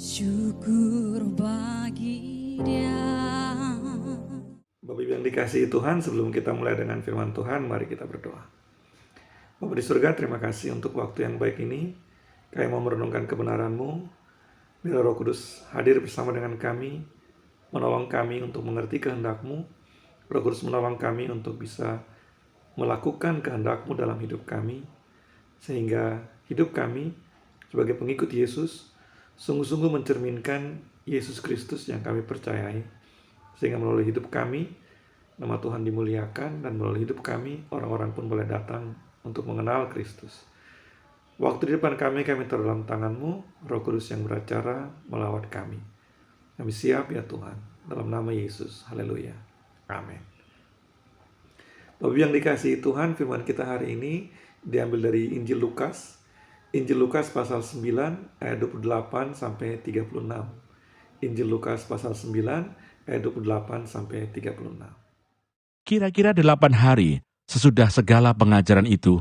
Syukur bagi Dia. Bapak Ibu yang dikasihi Tuhan, sebelum kita mulai dengan firman Tuhan, mari kita berdoa. Bapa di surga, terima kasih untuk waktu yang baik ini. Kami mau merenungkan kebenaran-Mu. Biar Roh Kudus hadir bersama dengan kami, menolong kami untuk mengerti kehendak-Mu. Roh Kudus menolong kami untuk bisa melakukan kehendak-Mu dalam hidup kami, sehingga hidup kami sebagai pengikut Yesus sungguh-sungguh mencerminkan Yesus Kristus yang kami percayai, sehingga melalui hidup kami nama Tuhan dimuliakan, dan melalui hidup kami orang-orang pun boleh datang untuk mengenal Kristus. Waktu di depan kami taruh dalam tangan-Mu, Roh Kudus yang beracara melawat kami. Kami siap ya Tuhan, dalam nama Yesus. Haleluya. Amin. Bapak yang dikasihi Tuhan, firman kita hari ini diambil dari Injil Lukas. Injil Lukas pasal 9 ayat 28 sampai 36. Injil Lukas pasal 9 ayat 28 sampai 36. Kira-kira 8 hari sesudah segala pengajaran itu,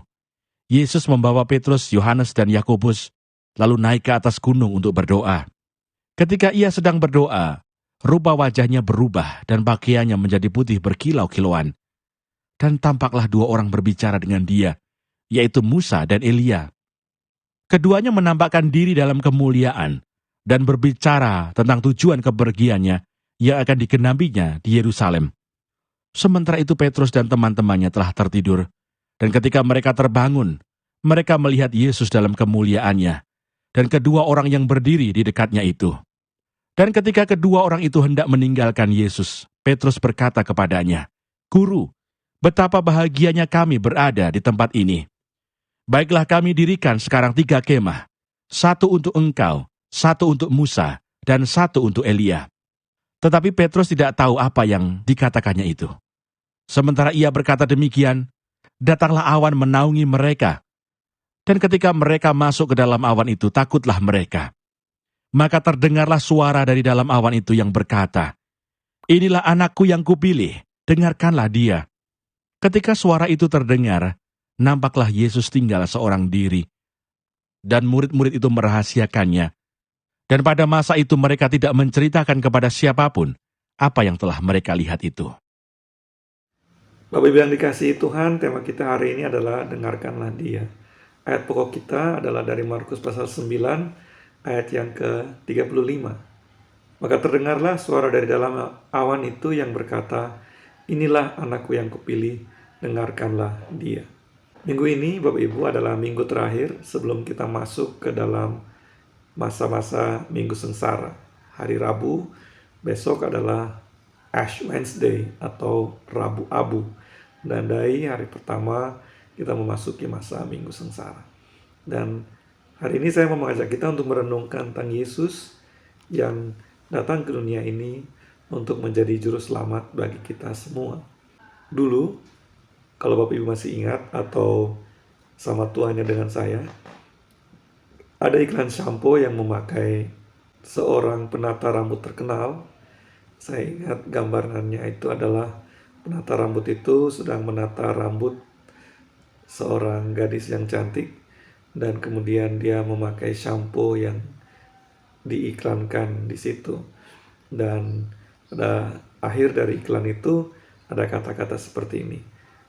Yesus membawa Petrus, Yohanes, dan Yakobus lalu naik ke atas gunung untuk berdoa. Ketika ia sedang berdoa, rupa wajahnya berubah dan pakaiannya menjadi putih berkilau-kilauan. Dan tampaklah 2 orang berbicara dengan dia, yaitu Musa dan Elia. Keduanya menampakkan diri dalam kemuliaan dan berbicara tentang tujuan kepergiannya yang akan digenapinya di Yerusalem. Sementara itu Petrus dan teman-temannya telah tertidur, dan ketika mereka terbangun, mereka melihat Yesus dalam kemuliaannya, dan kedua orang yang berdiri di dekatnya itu. Dan ketika kedua orang itu hendak meninggalkan Yesus, Petrus berkata kepadanya, "Guru, betapa bahagianya kami berada di tempat ini. Baiklah kami dirikan sekarang 3 kemah, 1 untuk engkau, 1 untuk Musa, dan 1 untuk Elia." Tetapi Petrus tidak tahu apa yang dikatakannya itu. Sementara ia berkata demikian, datanglah awan menaungi mereka. Dan ketika mereka masuk ke dalam awan itu, takutlah mereka. Maka terdengarlah suara dari dalam awan itu yang berkata, "Inilah anakku yang kupilih, dengarkanlah dia." Ketika suara itu terdengar, nampaklah Yesus tinggal seorang diri. Dan murid-murid itu merahasiakannya. Dan pada masa itu mereka tidak menceritakan kepada siapapun apa yang telah mereka lihat itu. Bapak Ibu yang dikasihi Tuhan, tema kita hari ini adalah dengarkanlah Dia. Ayat pokok kita adalah dari Markus pasal 9 ayat yang ke-35. Maka terdengarlah suara dari dalam awan itu yang berkata, "Inilah anakku yang kupilih, dengarkanlah dia." Minggu ini Bapak Ibu adalah minggu terakhir sebelum kita masuk ke dalam masa-masa Minggu Sengsara. Hari Rabu, besok adalah Ash Wednesday atau Rabu Abu. Dan dari hari pertama kita memasuki masa Minggu Sengsara. Dan hari ini saya mau mengajak kita untuk merenungkan tentang Yesus yang datang ke dunia ini untuk menjadi juru selamat bagi kita semua. Dulu, kalau Bapak Ibu masih ingat atau sama tuanya dengan saya, ada iklan shampoo yang memakai seorang penata rambut terkenal. Saya ingat gambarannya itu adalah penata rambut itu sedang menata rambut seorang gadis yang cantik, dan kemudian dia memakai shampoo yang diiklankan di situ. Dan pada akhir dari iklan itu ada kata-kata seperti ini,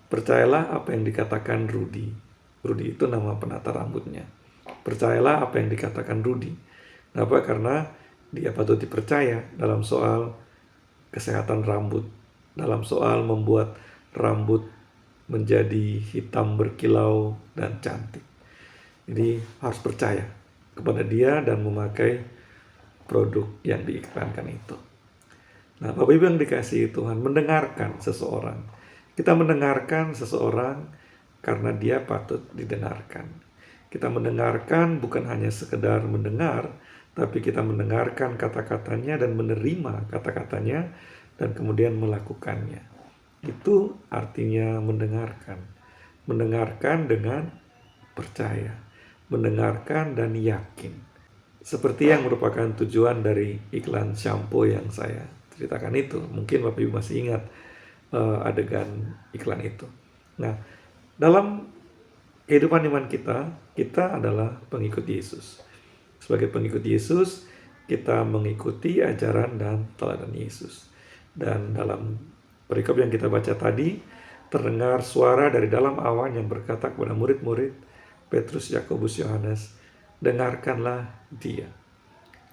"Percayalah apa yang dikatakan Rudy." Rudy itu nama penata rambutnya. Percayalah apa yang dikatakan Rudy. Kenapa? Karena dia patut dipercaya dalam soal kesehatan rambut, dalam soal membuat rambut menjadi hitam berkilau dan cantik. Jadi harus percaya kepada dia dan memakai produk yang diiklankan itu. Nah, Bapak Ibu yang dikasihi Tuhan, mendengarkan seseorang. Kita mendengarkan seseorang karena dia patut didengarkan. Kita mendengarkan bukan hanya sekedar mendengar, tapi kita mendengarkan kata-katanya dan menerima kata-katanya dan kemudian melakukannya. Itu artinya mendengarkan. Mendengarkan dengan percaya. Mendengarkan dan yakin. Seperti yang merupakan tujuan dari iklan shampoo yang saya ceritakan itu. Mungkin Bapak Ibu masih ingat adegan iklan itu. Nah, dalam kehidupan iman kita adalah pengikut Yesus. Sebagai pengikut Yesus, kita mengikuti ajaran dan teladan Yesus. Dan dalam perikop yang kita baca tadi, terdengar suara dari dalam awan yang berkata kepada murid-murid Petrus, Yakobus, Yohanes, dengarkanlah dia.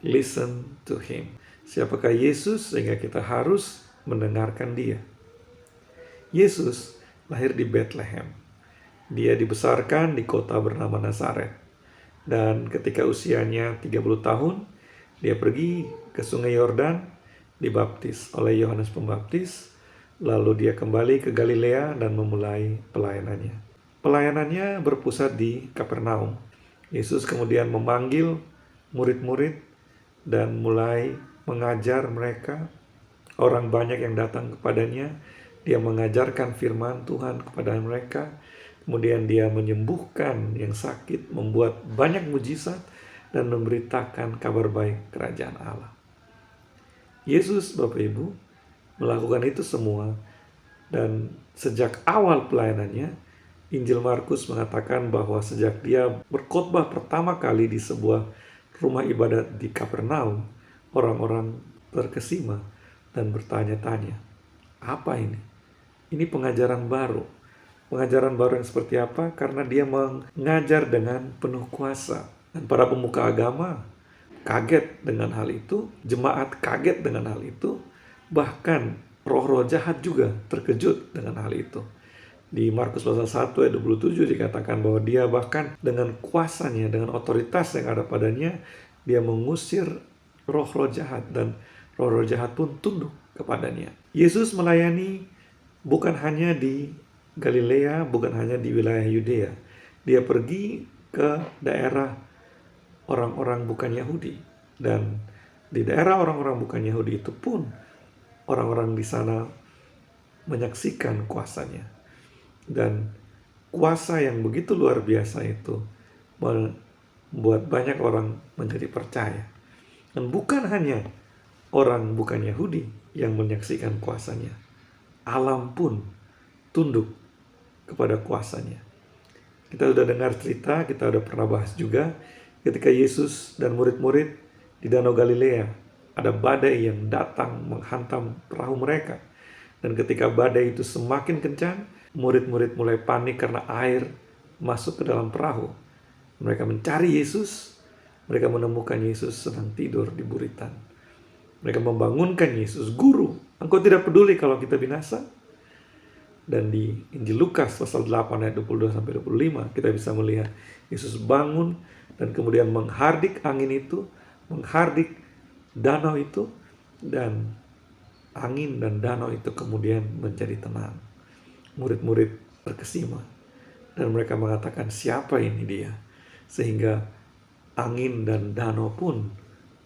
Listen to him. Siapakah Yesus sehingga kita harus mendengarkan dia? Yesus lahir di Bethlehem. Dia dibesarkan di kota bernama Nazaret. Dan ketika usianya 30 tahun, dia pergi ke sungai Yordan, dibaptis oleh Yohanes Pembaptis, lalu dia kembali ke Galilea dan memulai pelayanannya. Pelayanannya berpusat di Kapernaum. Yesus kemudian memanggil murid-murid dan mulai mengajar mereka. Orang banyak yang datang kepadanya, dia mengajarkan firman Tuhan kepada mereka. Kemudian dia menyembuhkan yang sakit, membuat banyak mujizat, dan memberitakan kabar baik kerajaan Allah. Yesus, Bapak Ibu, melakukan itu semua. Dan sejak awal pelayanannya, Injil Markus mengatakan bahwa sejak dia berkhotbah pertama kali di sebuah rumah ibadat di Kapernaum, orang-orang terkesima dan bertanya-tanya, apa ini? Ini pengajaran baru. Pengajaran baru yang seperti apa? Karena dia mengajar dengan penuh kuasa. Dan para pemuka agama kaget dengan hal itu, jemaat kaget dengan hal itu, bahkan roh-roh jahat juga terkejut dengan hal itu. Di Markus pasal 1 ayat 27 dikatakan bahwa dia bahkan dengan kuasanya, dengan otoritas yang ada padanya, dia mengusir roh-roh jahat dan roh-roh jahat pun tunduk kepadanya. Yesus melayani bukan hanya di Galilea, bukan hanya di wilayah Yudea. Dia pergi ke daerah orang-orang bukan Yahudi. Dan di daerah orang-orang bukan Yahudi itu pun orang-orang di sana menyaksikan kuasanya. Dan kuasa yang begitu luar biasa itu membuat banyak orang menjadi percaya. Dan bukan hanya orang bukan Yahudi yang menyaksikan kuasanya. Alam pun tunduk kepada kuasanya. Kita sudah dengar cerita, kita sudah pernah bahas juga, ketika Yesus dan murid-murid di Danau Galilea, ada badai yang datang menghantam perahu mereka. Dan ketika badai itu semakin kencang, murid-murid mulai panik karena air masuk ke dalam perahu. Mereka mencari Yesus, mereka menemukan Yesus sedang tidur di buritan. Mereka membangunkan Yesus, "Guru, engkau tidak peduli kalau kita binasa?" Dan di Injil Lukas pasal 8 ayat 22-25 kita bisa melihat Yesus bangun dan kemudian menghardik angin itu, menghardik danau itu, dan angin dan danau itu kemudian menjadi tenang. Murid-murid terkesima dan mereka mengatakan, siapa ini dia? Sehingga angin dan danau pun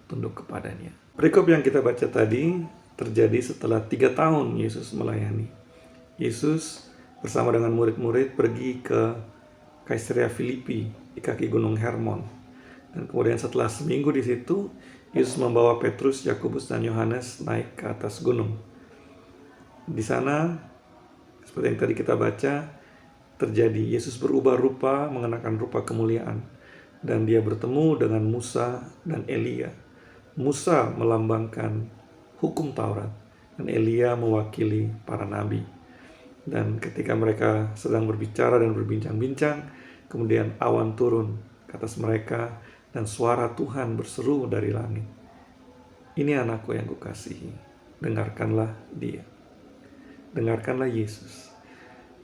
tunduk kepadanya. Perikop yang kita baca tadi terjadi setelah 3 tahun Yesus melayani. Yesus bersama dengan murid-murid pergi ke Kaisarea Filipi di kaki Gunung Hermon. Dan kemudian setelah seminggu di situ, Yesus membawa Petrus, Yakobus, dan Yohanes naik ke atas gunung. Di sana, seperti yang tadi kita baca, terjadi Yesus berubah rupa, mengenakan rupa kemuliaan. Dan dia bertemu dengan Musa dan Elia. Musa melambangkan hukum Taurat, dan Elia mewakili para nabi. Dan ketika mereka sedang berbicara dan berbincang-bincang, kemudian awan turun ke atas mereka, dan suara Tuhan berseru dari langit, "Ini anakku yang kukasihi, dengarkanlah dia." Dengarkanlah Yesus.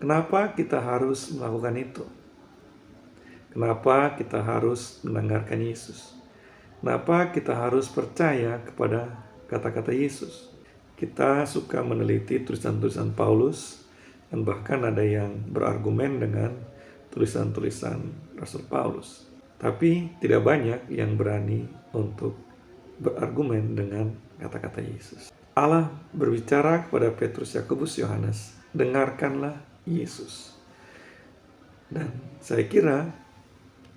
Kenapa kita harus melakukan itu? Kenapa kita harus mendengarkan Yesus? Kenapa kita harus percaya kepada kata-kata Yesus? Kita suka meneliti tulisan-tulisan Paulus, dan bahkan ada yang berargumen dengan tulisan-tulisan Rasul Paulus. Tapi tidak banyak yang berani untuk berargumen dengan kata-kata Yesus. Allah berbicara kepada Petrus, Yakobus, Yohanes, dengarkanlah Yesus. Dan saya kira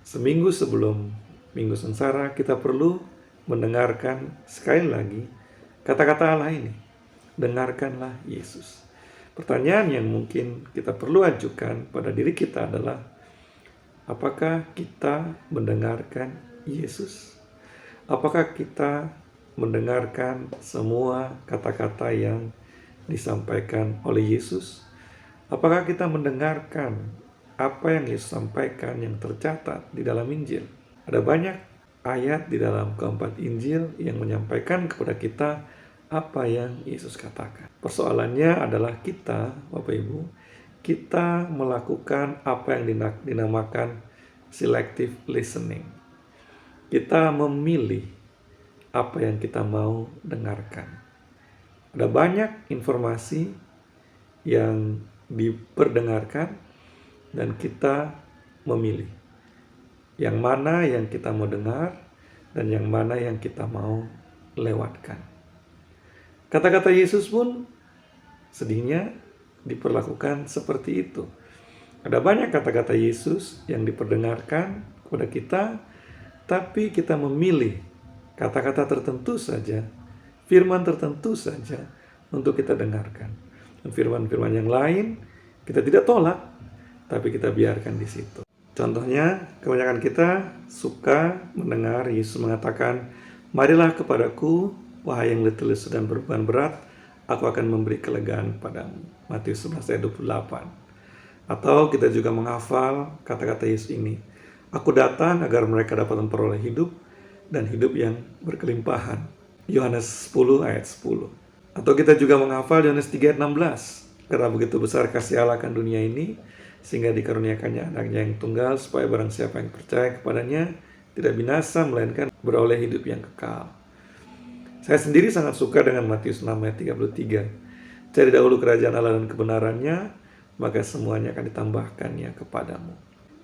seminggu sebelum Minggu Sengsara kita perlu mendengarkan sekali lagi kata-kata Allah ini, dengarkanlah Yesus. Pertanyaan yang mungkin kita perlu ajukan pada diri kita adalah, apakah kita mendengarkan Yesus? Apakah kita mendengarkan semua kata-kata yang disampaikan oleh Yesus? Apakah kita mendengarkan apa yang Yesus sampaikan yang tercatat di dalam Injil? Ada banyak ayat di dalam keempat Injil yang menyampaikan kepada kita apa yang Yesus katakan. Persoalannya adalah kita, Bapak Ibu, kita melakukan apa yang dinamakan selective listening. Kita memilih apa yang kita mau dengarkan. Ada banyak informasi yang diperdengarkan dan kita memilih yang mana yang kita mau dengar dan yang mana yang kita mau lewatkan. Kata-kata Yesus pun sedihnya diperlakukan seperti itu. Ada banyak kata-kata Yesus yang diperdengarkan kepada kita, tapi kita memilih kata-kata tertentu saja, firman tertentu saja untuk kita dengarkan. Dan firman-firman yang lain kita tidak tolak, tapi kita biarkan di situ. Contohnya, kebanyakan kita suka mendengar Yesus mengatakan, "Marilah kepadaku, wahai yang letih lesu dan berbeban berat, aku akan memberi kelegaan padamu." Matius 11 ayat 28. Atau kita juga menghafal kata-kata Yesus ini, "Aku datang agar mereka dapat memperoleh hidup dan hidup yang berkelimpahan." Yohanes 10 ayat 10. Atau kita juga menghafal Yohanes 3 ayat 16. "Karena begitu besar kasih Allah akan dunia ini, sehingga dikaruniakannya anaknya yang tunggal, supaya barang siapa yang percaya kepadanya tidak binasa, melainkan beroleh hidup yang kekal." Saya sendiri sangat suka dengan Matius 6 ayat 33. "Cari dahulu kerajaan Allah dan kebenarannya, maka semuanya akan ditambahkannya kepadamu."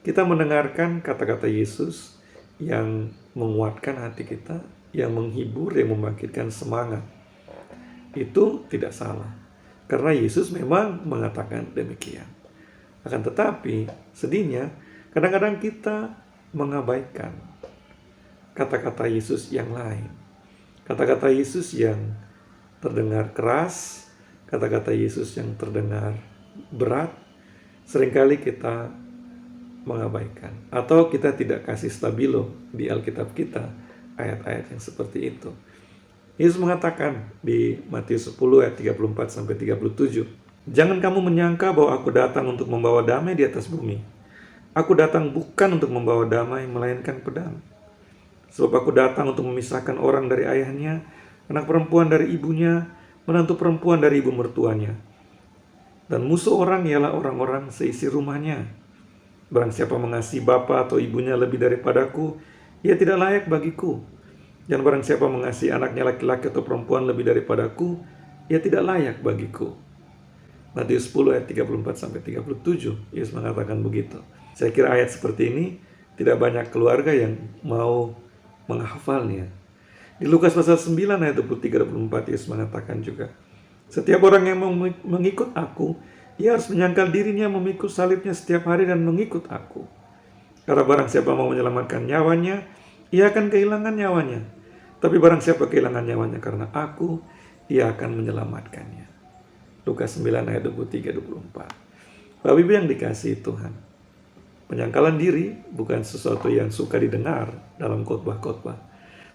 Kita mendengarkan kata-kata Yesus yang menguatkan hati kita, yang menghibur, yang membangkitkan semangat. Itu tidak salah, karena Yesus memang mengatakan demikian. Akan tetapi, sedihnya, kadang-kadang kita mengabaikan kata-kata Yesus yang lain. Kata-kata Yesus yang terdengar keras, kata-kata Yesus yang terdengar berat, seringkali kita mengabaikan. Atau kita tidak kasih stabilo di Alkitab kita, ayat-ayat yang seperti itu. Yesus mengatakan di Matius 10 ayat 34-37, "Jangan kamu menyangka bahwa aku datang untuk membawa damai di atas bumi. Aku datang bukan untuk membawa damai, melainkan pedang. Sebab aku datang untuk memisahkan orang dari ayahnya, anak perempuan dari ibunya, menantu perempuan dari ibu mertuanya. Dan musuh orang ialah orang-orang seisi rumahnya. Barang siapa mengasihi bapa atau ibunya lebih daripadaku, ia tidak layak bagiku. Dan barang siapa mengasihi anaknya laki-laki atau perempuan lebih daripadaku, ia tidak layak bagiku." Matius 10 ayat 34-37, Yesus mengatakan begitu. Saya kira ayat seperti ini tidak banyak keluarga yang mau menghafalnya. Di Lukas pasal 9 ayat 23-24, Yesus mengatakan juga, "Setiap orang yang mau mengikut aku, ia harus menyangkal dirinya, memikul salibnya setiap hari dan mengikut aku. Karena barang siapa mau menyelamatkan nyawanya, ia akan kehilangan nyawanya. Tapi barang siapa kehilangan nyawanya karena aku, ia akan menyelamatkannya." Lukas 9 ayat 23-24. Bapak Ibu yang dikasihi Tuhan, penyangkalan diri bukan sesuatu yang suka didengar dalam khotbah-khotbah.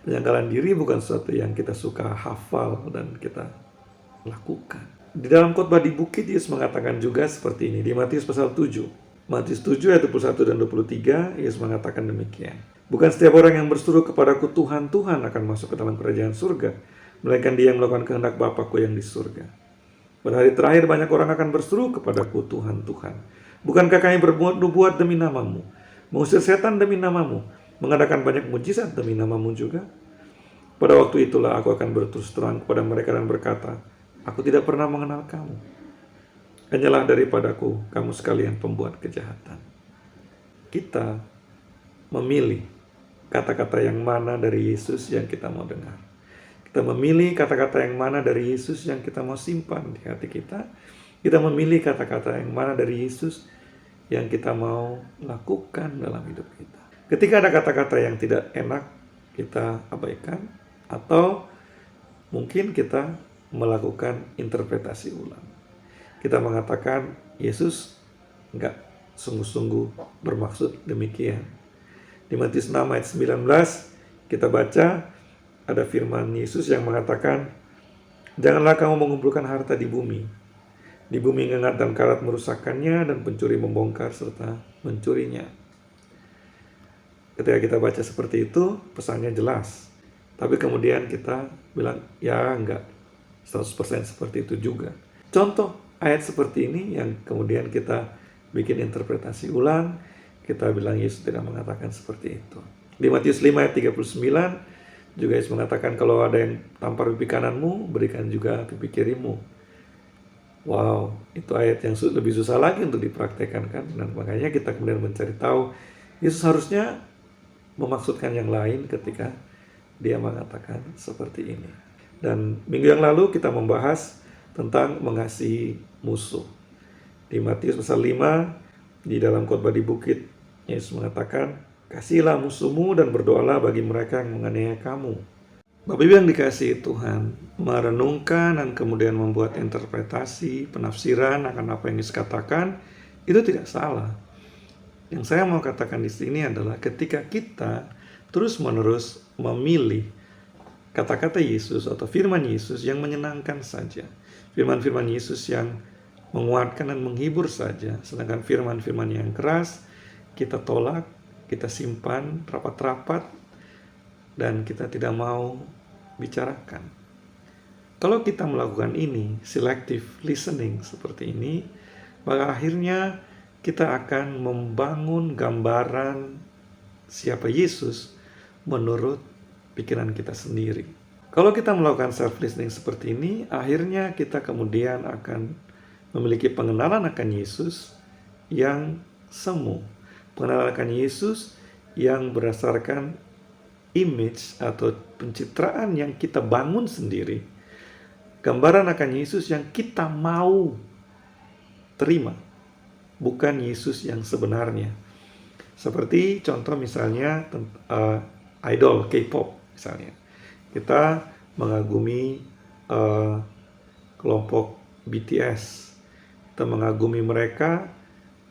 Penyangkalan diri bukan sesuatu yang kita suka hafal dan kita lakukan. Di dalam khotbah di bukit, Yesus mengatakan juga seperti ini di Matius pasal 7. Matius 7 ayat 21 dan 23, Yesus mengatakan demikian. "Bukan setiap orang yang berseru kepadaku Tuhan, Tuhan akan masuk ke dalam kerajaan surga, melainkan dia yang melakukan kehendak Bapa-Ku yang di surga. Pada hari terakhir banyak orang akan berseru kepadaku Tuhan, Tuhan. Bukankah kami berbuat nubuat demi namamu, mengusir setan demi namamu, mengadakan banyak mujizat demi namamu juga? Pada waktu itulah aku akan berterus terang kepada mereka dan berkata, aku tidak pernah mengenal kamu. Hanyalah daripadaku kamu sekalian pembuat kejahatan." Kita memilih kata-kata yang mana dari Yesus yang kita mau dengar. Kita memilih kata-kata yang mana dari Yesus yang kita mau simpan di hati kita. Kita memilih kata-kata yang mana dari Yesus yang kita mau lakukan dalam hidup kita. Ketika ada kata-kata yang tidak enak, kita abaikan. Atau mungkin kita melakukan interpretasi ulang. Kita mengatakan Yesus enggak sungguh-sungguh bermaksud demikian. Di Matius 6 ayat 19 kita baca, ada firman Yesus yang mengatakan, "Janganlah kamu mengumpulkan harta di bumi. Di bumi ngengat dan karat merusakkannya, dan pencuri membongkar serta mencurinya." Ketika kita baca seperti itu, pesannya jelas. Tapi kemudian kita bilang, ya enggak 100% seperti itu juga. Contoh ayat seperti ini yang kemudian kita bikin interpretasi ulang, kita bilang Yesus tidak mengatakan seperti itu. Di Matius 5 ayat 39, juga Yesus mengatakan, kalau ada yang tampar pipi kananmu, berikan juga pipi kirimu. Wow, itu ayat yang lebih susah lagi untuk dipraktekkan kan. Dan makanya kita kemudian mencari tahu, Yesus harusnya memaksudkan yang lain ketika dia mengatakan seperti ini. Dan minggu yang lalu kita membahas tentang mengasihi musuh. Di Matius pasal 5, di dalam khotbah di bukit, Yesus mengatakan, "Kasihilah musuhmu dan berdoalah bagi mereka yang menganiaya kamu." Bapak Ibu yang dikasihi Tuhan, merenungkan dan kemudian membuat interpretasi, penafsiran akan apa yang Yesus katakan, itu tidak salah. Yang saya mau katakan di sini adalah ketika kita terus-menerus memilih kata-kata Yesus atau firman Yesus yang menyenangkan saja, firman-firman Yesus yang menguatkan dan menghibur saja, sedangkan firman-firman yang keras kita tolak, kita simpan rapat-rapat, dan kita tidak mau bicarakan. Kalau kita melakukan ini, selective listening seperti ini, maka akhirnya kita akan membangun gambaran siapa Yesus menurut pikiran kita sendiri. Kalau kita melakukan self-listening seperti ini, akhirnya kita kemudian akan memiliki pengenalan akan Yesus yang semu. Pengenalan akan Yesus yang berdasarkan image atau pencitraan yang kita bangun sendiri. Gambaran akan Yesus yang kita mau terima, bukan Yesus yang sebenarnya. Seperti contoh misalnya idol K-pop misalnya. Kita mengagumi kelompok BTS. Kita mengagumi mereka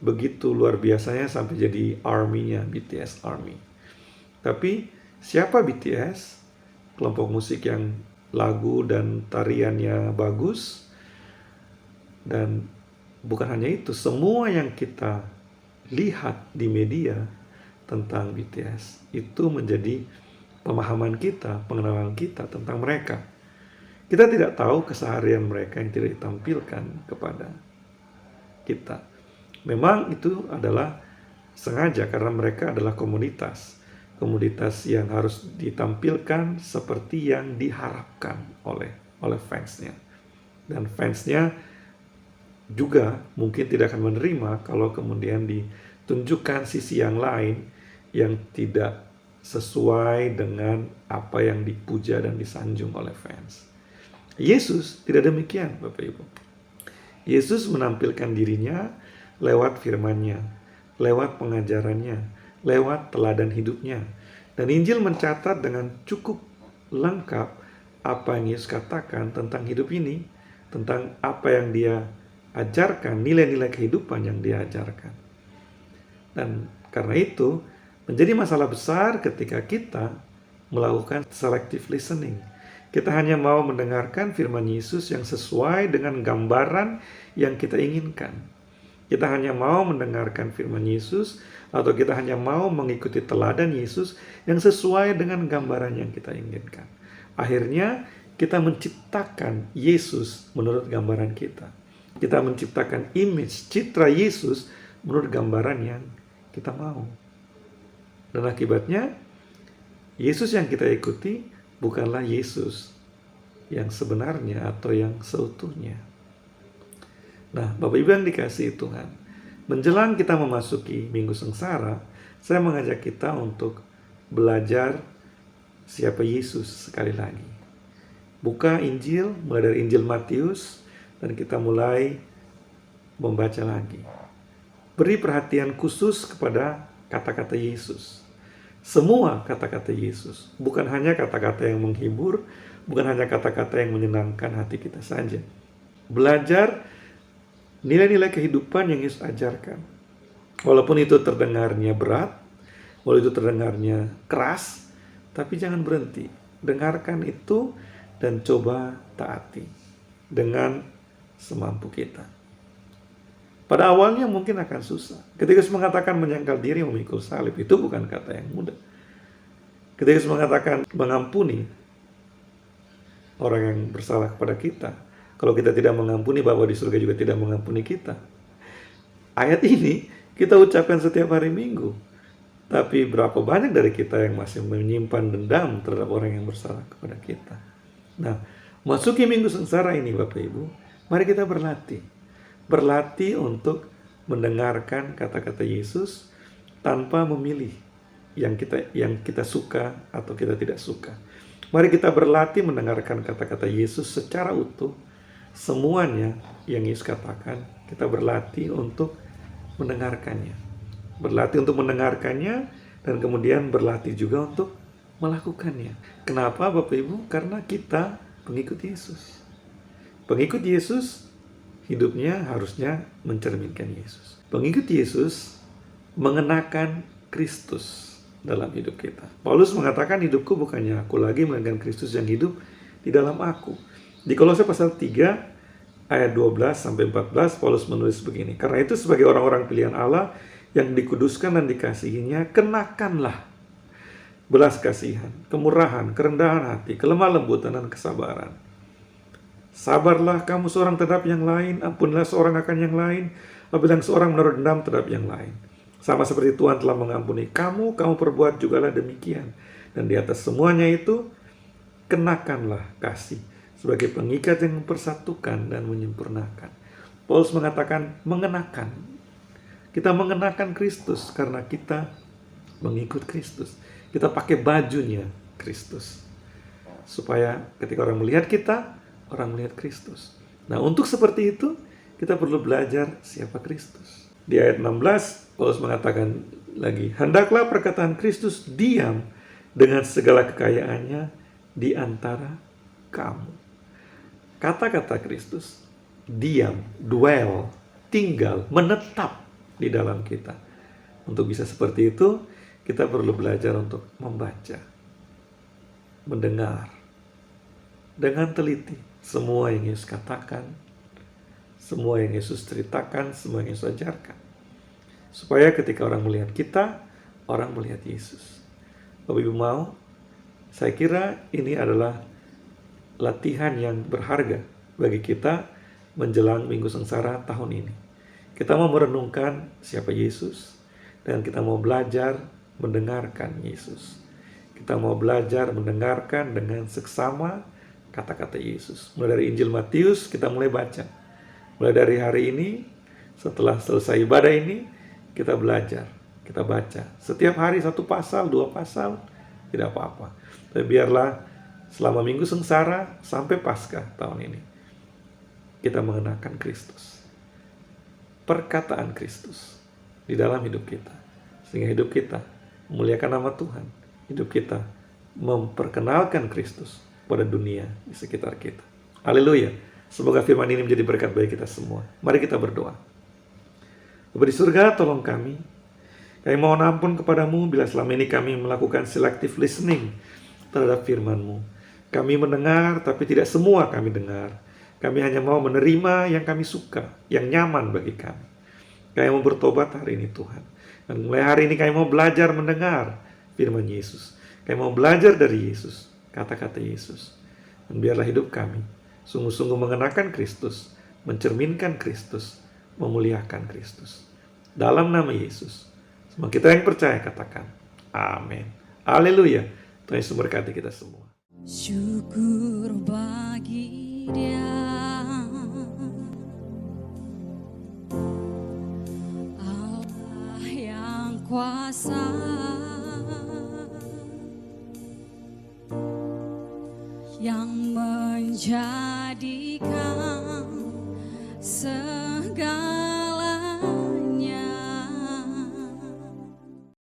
begitu luar biasanya sampai jadi army-nya, BTS Army. Tapi siapa BTS? Kelompok musik yang lagu dan tariannya bagus. Dan bukan hanya itu, semua yang kita lihat di media tentang BTS itu menjadi pemahaman kita, pengenalan kita tentang mereka. Kita tidak tahu keseharian mereka yang tidak ditampilkan kepada kita. Memang itu adalah sengaja karena mereka adalah komoditas yang harus ditampilkan seperti yang diharapkan oleh fansnya. Dan fansnya juga mungkin tidak akan menerima kalau kemudian ditunjukkan sisi yang lain yang tidak sesuai dengan apa yang dipuja dan disanjung oleh fans. Yesus tidak demikian, Bapak Ibu. Yesus menampilkan dirinya lewat firman-Nya, lewat pengajarannya, lewat teladan hidupnya. Dan Injil mencatat dengan cukup lengkap apa yang Yesus katakan tentang hidup ini, tentang apa yang dia ajarkan, nilai-nilai kehidupan yang dia ajarkan. Dan karena itu, menjadi masalah besar ketika kita melakukan selective listening. Kita hanya mau mendengarkan firman Yesus yang sesuai dengan gambaran yang kita inginkan. Kita hanya mau mendengarkan firman Yesus, atau kita hanya mau mengikuti teladan Yesus yang sesuai dengan gambaran yang kita inginkan. Akhirnya, kita menciptakan Yesus menurut gambaran kita. Kita menciptakan image, citra Yesus menurut gambaran yang kita mau. Dan akibatnya, Yesus yang kita ikuti bukanlah Yesus yang sebenarnya atau yang seutuhnya. Nah, Bapak Ibu yang dikasihi Tuhan, menjelang kita memasuki Minggu Sengsara, saya mengajak kita untuk belajar siapa Yesus sekali lagi. Buka Injil, mulai dari Injil Matius, dan kita mulai membaca lagi. Beri perhatian khusus kepada kata-kata Yesus. Semua kata-kata Yesus, bukan hanya kata-kata yang menghibur, bukan hanya kata-kata yang menyenangkan hati kita saja. Belajar nilai-nilai kehidupan yang Yesus ajarkan. Walaupun itu terdengarnya berat, walaupun itu terdengarnya keras, tapi jangan berhenti. dengarkan itu dan coba taati dengan semampu kita. Pada awalnya mungkin akan susah. Ketika Yesus mengatakan menyangkal diri memikul salib, itu bukan kata yang mudah. Ketika Yesus mengatakan mengampuni orang yang bersalah kepada kita, kalau kita tidak mengampuni, Bapa di surga juga tidak mengampuni kita. Ayat ini kita ucapkan setiap hari Minggu. Tapi berapa banyak dari kita yang masih menyimpan dendam terhadap orang yang bersalah kepada kita. Nah, masuki minggu sengsara ini Bapak Ibu, mari kita berlatih. Berlatih untuk mendengarkan kata-kata Yesus tanpa memilih yang kita suka atau kita tidak suka. Mari kita berlatih mendengarkan kata-kata Yesus secara utuh. Semuanya yang Yesus katakan, kita berlatih untuk mendengarkannya. Berlatih untuk mendengarkannya dan kemudian berlatih juga untuk melakukannya. Kenapa Bapak Ibu? Karena kita pengikut Yesus. Pengikut Yesus hidupnya harusnya mencerminkan Yesus. Pengikut Yesus mengenakan Kristus dalam hidup kita. Paulus mengatakan hidupku bukannya aku lagi, melainkan Kristus yang hidup di dalam aku. Di Kolose pasal 3 ayat 12-14 Paulus menulis begini. Karena itu sebagai orang-orang pilihan Allah yang dikuduskan dan dikasihinya, kenakanlah belas kasihan, kemurahan, kerendahan hati, kelemah lembutan dan kesabaran. Sabarlah kamu seorang terhadap yang lain, ampunilah seorang akan yang lain, apabila seorang menaruh dendam terhadap yang lain. Sama seperti Tuhan telah mengampuni kamu, kamu perbuat jugalah demikian. Dan di atas semuanya itu, kenakanlah kasih sebagai pengikat yang mempersatukan dan menyempurnakan. Paulus mengatakan mengenakan. Kita mengenakan Kristus karena kita mengikut Kristus. Kita pakai bajunya Kristus. Supaya ketika orang melihat kita, orang melihat Kristus. Nah, untuk seperti itu, kita perlu belajar siapa Kristus. Di ayat 16, Paulus mengatakan lagi, hendaklah perkataan Kristus diam dengan segala kekayaannya di antara kamu. Kata-kata Kristus, diam, dwell, tinggal, menetap di dalam kita. Untuk bisa seperti itu, kita perlu belajar untuk membaca, mendengar, dengan teliti semua yang Yesus katakan, semua yang Yesus ceritakan, semua yang Yesus ajarkan. Supaya ketika orang melihat kita, orang melihat Yesus. Bapak Ibu mau, saya kira ini adalah latihan yang berharga bagi kita menjelang Minggu Sengsara tahun ini. Kita mau merenungkan siapa Yesus, dan kita mau belajar mendengarkan Yesus. Kita mau belajar mendengarkan dengan seksama kata-kata Yesus. Mulai dari Injil Matius kita mulai baca. Mulai dari hari ini, setelah selesai ibadah ini, kita belajar, kita baca. Setiap hari 1 pasal, 2 pasal, tidak apa-apa. Tapi biarlah selama Minggu Sengsara sampai Paskah tahun ini, kita mengenakan Kristus. Perkataan Kristus di dalam hidup kita. Sehingga hidup kita memuliakan nama Tuhan. Hidup kita memperkenalkan Kristus pada dunia di sekitar kita. Haleluya. Semoga firman ini menjadi berkat bagi kita semua. Mari kita berdoa. Bapa di surga, tolong kami. Kami mohon ampun kepadamu bila selama ini kami melakukan selective listening terhadap firman-Mu. Kami mendengar, tapi tidak semua kami dengar. Kami hanya mau menerima yang kami suka, yang nyaman bagi kami. Kami mau bertobat hari ini Tuhan. Dan mulai hari ini kami mau belajar mendengar firman Yesus. Kami mau belajar dari Yesus, kata-kata Yesus. Dan biarlah hidup kami sungguh-sungguh mengenakan Kristus, mencerminkan Kristus, memuliakan Kristus. Dalam nama Yesus, semua kita yang percaya katakan, amin. Haleluya. Tuhan Yesus memberkati kita semua. Syukur bagi Dia, Allah yang kuasa, yang menjadikan segala